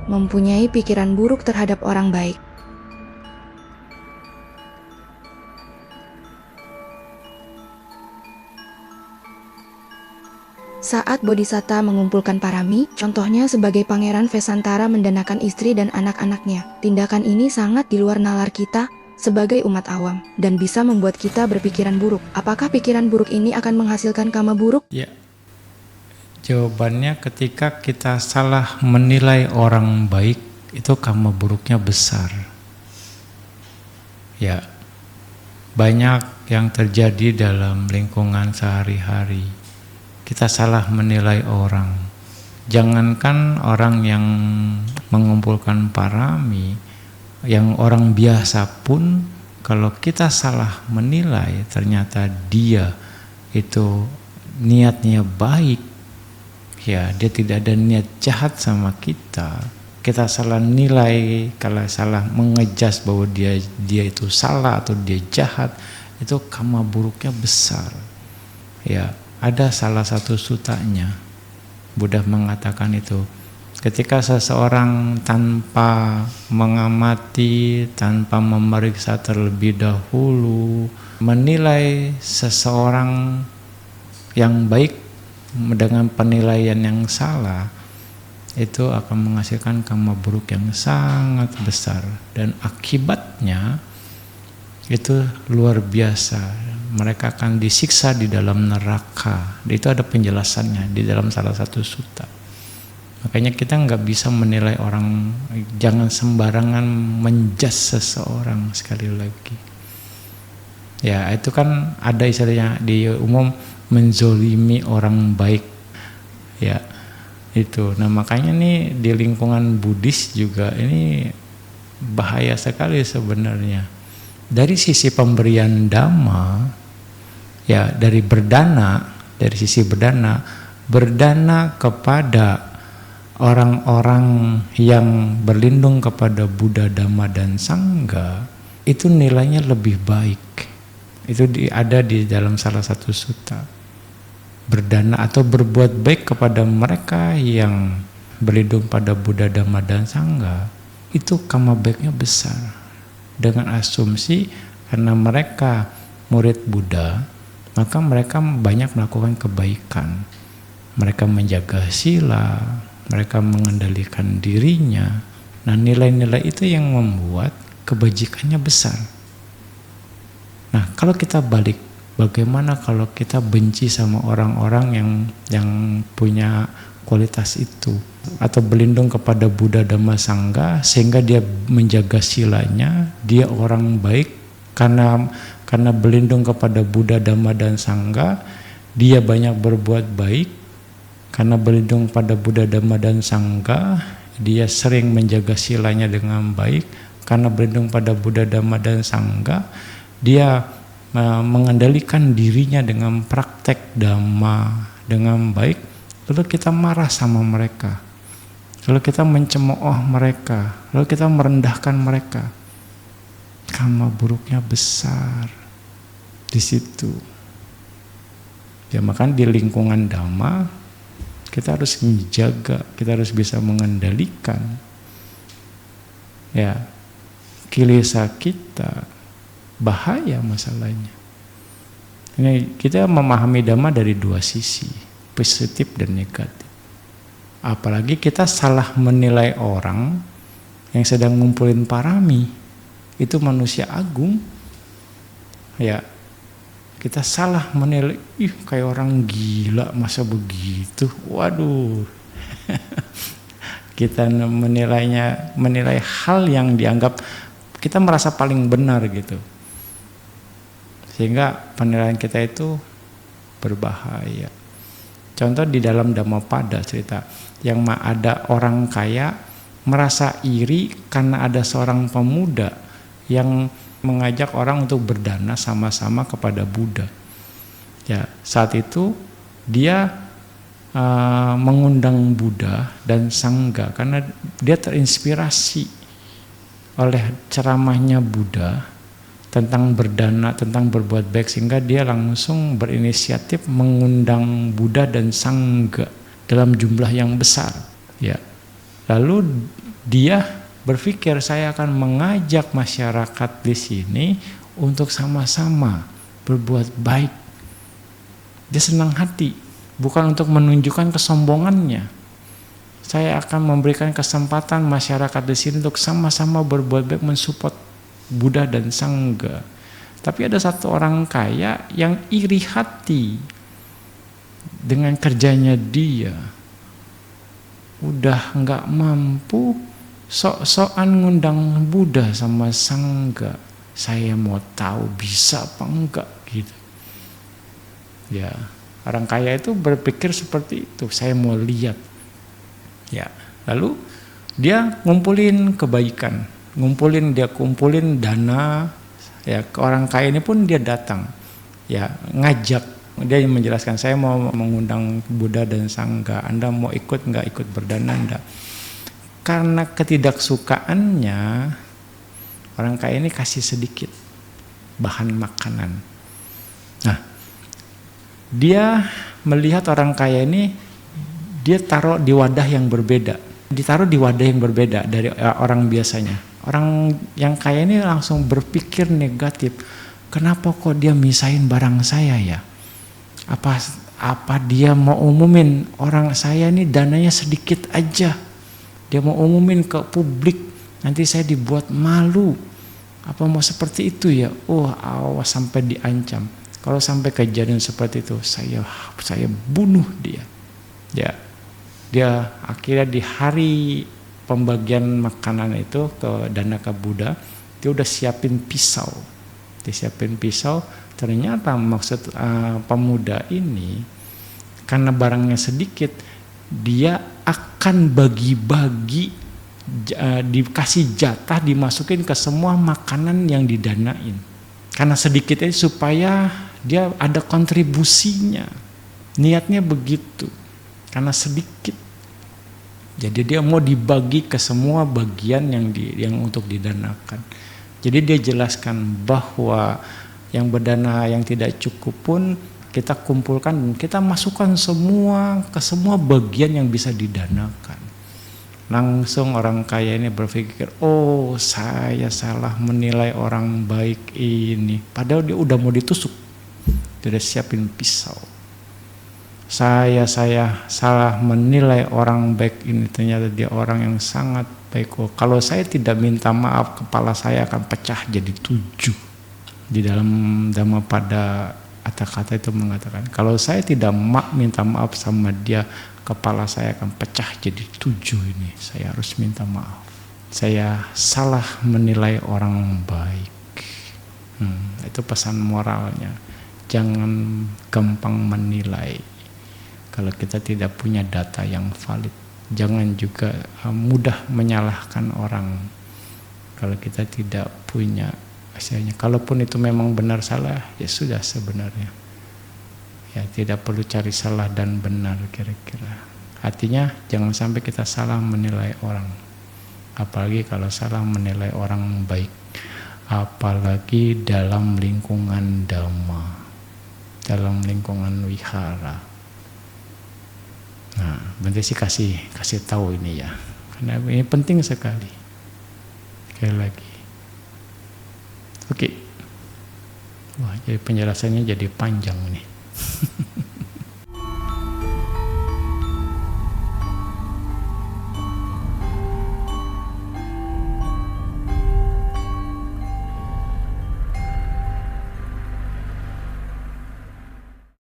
mempunyai pikiran buruk terhadap orang baik. Saat Bodhisatta mengumpulkan parami, contohnya sebagai Pangeran Vesantara mendanakan istri dan anak-anaknya, tindakan ini sangat di luar nalar kita sebagai umat awam, dan bisa membuat kita berpikiran buruk. Apakah pikiran buruk ini akan menghasilkan karma buruk? Ya, jawabannya ketika kita salah menilai orang baik, itu karma buruknya besar. Ya, banyak yang terjadi dalam lingkungan sehari-hari. Kita salah menilai orang. Jangankan orang yang mengumpulkan parami, yang orang biasa pun, kalau kita salah menilai, ternyata dia itu niatnya baik, ya dia tidak ada niat jahat sama kita. Kita salah nilai, kalau salah mengejas bahwa dia itu salah atau dia jahat, itu karma buruknya besar. Ya, ada salah satu sutanya, Buddha mengatakan itu, ketika seseorang tanpa mengamati, tanpa memeriksa terlebih dahulu, menilai seseorang yang baik dengan penilaian yang salah, itu akan menghasilkan karma buruk yang sangat besar, dan akibatnya itu luar biasa. Mereka akan disiksa di dalam neraka. Itu ada penjelasannya di dalam salah satu sutta. Makanya kita nggak bisa menilai orang, jangan sembarangan menjudge seseorang. Sekali lagi, ya itu kan ada istilahnya di umum, menzolimi orang baik, ya itu. Nah makanya nih di lingkungan Buddhis juga ini bahaya sekali sebenarnya. Dari sisi pemberian dhamma, ya dari sisi berdana kepada orang-orang yang berlindung kepada Buddha, Dhamma, dan Sangha, itu nilainya lebih baik. Itu ada di dalam salah satu sutta. Berdana atau berbuat baik kepada mereka yang berlindung pada Buddha, Dhamma, dan Sangha, itu karma baiknya besar. Dengan asumsi karena mereka murid Buddha, maka mereka banyak melakukan kebaikan. Mereka menjaga sila, mereka mengendalikan dirinya. Nah, nilai-nilai itu yang membuat kebajikannya besar. Nah, kalau kita balik, bagaimana kalau kita benci sama orang-orang yang punya kualitas itu, atau berlindung kepada Buddha, Dhamma, Sangha, sehingga dia menjaga silanya, dia orang baik karena berlindung kepada Buddha, Dhamma, dan Sangha, dia banyak berbuat baik. Karena berlindung pada Buddha, Dhamma, dan Sangha, dia sering menjaga silanya dengan baik. Karena berlindung pada Buddha, Dhamma, dan Sangha, dia mengendalikan dirinya dengan praktek Dhamma dengan baik. Lalu kita marah sama mereka, lalu kita mencemooh mereka, lalu kita merendahkan mereka, karma buruknya besar di situ. Ya makanya di lingkungan Dhamma kita harus menjaga, kita harus bisa mengendalikan ya kilesa kita. Bahaya masalahnya. Ini kita memahami Dhamma dari dua sisi, positif dan negatif. Apalagi kita salah menilai orang yang sedang ngumpulin parami, itu manusia agung. Ya, kita salah menilai, kayak orang gila masa begitu. Waduh. Kita menilai hal yang dianggap kita merasa paling benar gitu. Sehingga penilaian kita itu berbahaya. Contoh di dalam Dhammapada cerita, yang ada orang kaya merasa iri karena ada seorang pemuda yang mengajak orang untuk berdana sama-sama kepada Buddha. Ya, saat itu dia mengundang Buddha dan Sangha karena dia terinspirasi oleh ceramahnya Buddha tentang berdana, tentang berbuat baik, sehingga dia langsung berinisiatif mengundang Buddha dan Sangha dalam jumlah yang besar. Ya. Lalu dia berpikir saya akan mengajak masyarakat di sini untuk sama-sama berbuat baik. Dia senang hati, bukan untuk menunjukkan kesombongannya. Saya akan memberikan kesempatan masyarakat di sini untuk sama-sama berbuat baik, mensupport Buddha dan Sangha. Tapi ada satu orang kaya yang iri hati dengan kerjanya dia. Udah nggak mampu, sok-sokan ngundang Buddha sama Sangha. Saya mau tahu bisa apa enggak gitu. Ya, orang kaya itu berpikir seperti itu. Saya mau lihat. Ya, lalu dia ngumpulin kebaikan, dia kumpulin dana. Ya, ke orang kaya ini pun dia datang. Ya, ngajak. Dia menjelaskan, saya mau mengundang Buddha dan Sangha. Anda mau ikut nggak, ikut berdana enggak? Karena ketidaksukaannya, orang kaya ini kasih sedikit bahan makanan. Nah, dia melihat orang kaya ini, dia taruh di wadah yang berbeda. Ditaruh di wadah yang berbeda dari orang biasanya. Orang yang kaya ini langsung berpikir negatif. Kenapa kok dia misahin barang saya ya? Apa dia mau umumin orang saya ini dananya sedikit aja? Dia mau umumin ke publik, nanti saya dibuat malu. Apa mau seperti itu ya? Oh, awas sampai diancam. Kalau sampai kejadian seperti itu, saya bunuh dia. Ya, dia akhirnya di hari pembagian makanan itu ke Danaka Buddha, dia udah siapin pisau. Ternyata maksud pemuda ini, karena barangnya sedikit, dia akan bagi-bagi, dikasih jatah, dimasukin ke semua makanan yang didanain. Karena sedikit itu supaya dia ada kontribusinya. Niatnya begitu. Karena sedikit. Jadi dia mau dibagi ke semua bagian yang untuk didanakan. Jadi dia jelaskan bahwa yang berdana yang tidak cukup pun kita kumpulkan dan kita masukkan semua ke semua bagian yang bisa didanakan. Langsung orang kaya ini berpikir, oh saya salah menilai orang baik ini. Padahal dia udah mau ditusuk, dia udah siapin pisau. Saya salah menilai orang baik ini, ternyata dia orang yang sangat baik. Kalau saya tidak minta maaf, kepala saya akan pecah jadi 7. Di dalam Dhammapada kata-kata itu mengatakan, kalau saya tidak minta maaf sama dia, kepala saya akan pecah jadi 7 ini. Saya harus minta maaf. Saya salah menilai orang baik. Itu pesan moralnya. Jangan gampang menilai kalau kita tidak punya data yang valid. Jangan juga mudah menyalahkan orang kalau kita tidak punya hasilnya. Kalaupun itu memang benar salah, ya sudah sebenarnya. Ya tidak perlu cari salah dan benar kira-kira. Artinya jangan sampai kita salah menilai orang. Apalagi kalau salah menilai orang baik. Apalagi dalam lingkungan dhamma, dalam lingkungan wihara. Nah, berarti sih kasih tahu ini ya. Karena ini penting sekali. Sekali lagi. Oke. Wah, jadi penjelasannya jadi panjang nih.